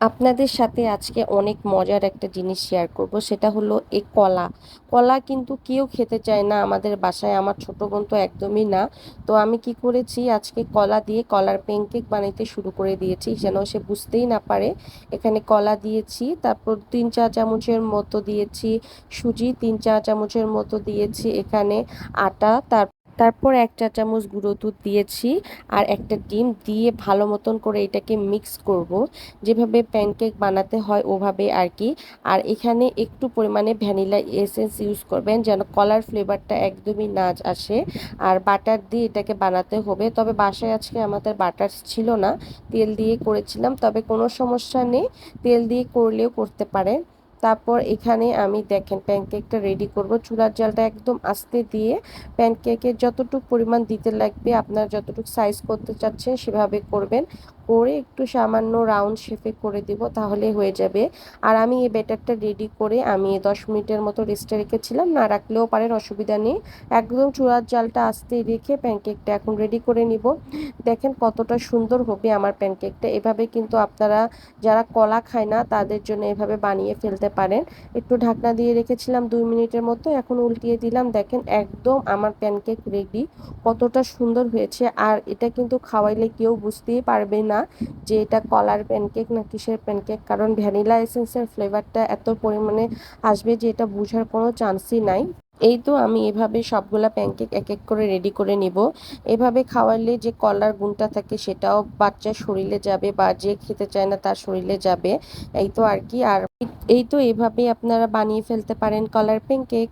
আপনাদের সাথে আজকে অনেক মজার একটা জিনিস শেয়ার করব, সেটা হলো এই কলা। কলা কিন্তু কেউ খেতে চায় না আমাদের বাসায়, আমার ছোট বোন তো একদমই না। তো আমি কি করেছি, আজকে কলা দিয়ে কলার প্যানকেক বানাইতে শুরু করে দিয়েছি, যেন সে বুঝতেই না পারে। এখানে কলা দিয়েছি, তারপর 3 চা চামচের মতো দিয়েছি সুজি, 3 চা চামচের মতো দিয়েছি এখানে আটা, তারপর 1 চা চামচ গুঁড়ো দুধ দিয়েছি, আর একটা ডিম দিয়ে ভালো মতন করে এটাকে মিক্স করব, যেভাবে প্যানকেক বানাতে হয় ওভাবে আর কি। আর এখানে একটু পরিমাণে ভ্যানিলা এসেন্স ইউজ করবেন, যেন কলার ফ্লেভারটা একদমই না আসে। আর বাটার দিয়ে এটাকে বানাতে হবে, তবে বাসায় আজকে আমাদের বাটার ছিল না, তেল দিয়ে করেছিলাম, তবে কোনো সমস্যা নেই, তেল দিয়ে করলেও করতে পারেন। তারপর এখানে আমি দেখেন প্যানকেকটা রেডি করব, চুলার জালটা একদম আস্তে দিয়ে প্যানকেকের যতটুকু পরিমাণ দিতে লাগবে, আপনার যতটুকু সাইজ করতে চাচ্ছেন সেভাবে করবেন, করে একটু সামান্য রাউন্ড শেপে করে দিব, তাহলে হয়ে যাবে। আর আমি এই ব্যাটারটা রেডি করে আমি 10 মিনিটের মতো রেস্টে রেখেছিলাম, না রাখলেও পারেন, অসুবিধা নেই। একদম চুলার জালটা আস্তে রেখে প্যানকেকটা এখন রেডি করে নিব। দেখেন কতটা সুন্দর হবে আমার প্যানকেকটা। এভাবে কিন্তু আপনারা যারা কলা খায় না তাদের জন্য এভাবে বানিয়ে ফেলতে পারেন। একটু ঢাকনা দিয়ে রেখেছিলাম 2 মিনিটের মতো, এখন উল্টিয়ে দিলাম, দেখেন একদম আমার প্যানকেক রেডি। কতটা সুন্দর হয়েছে, আর এটা কিন্তু খাওয়াইলে কেউ বুঝতেই পারবে না যে এটা কলার প্যানকেক না কিসের প্যানকেক, কারণ ভ্যানিলা এসেন্সের ফ্লেভারটা এত পরিমাণে আসবে যে এটা বোঝার কোনো চান্সই নাই। এই তো আমি এভাবে সবগুলা প্যানকেক এক এক করে রেডি করে নিব। এভাবে খাওয়ালে যে কলার গুণটা থাকে সেটাও বাচ্চার শরীরে যাবে, বা যে খেতে চায় না তার শরীরে যাবে। এই তো আর কি। আর এই তো এভাবে আপনারা বানিয়ে ফেলতে পারেন কলার প্যানকেক।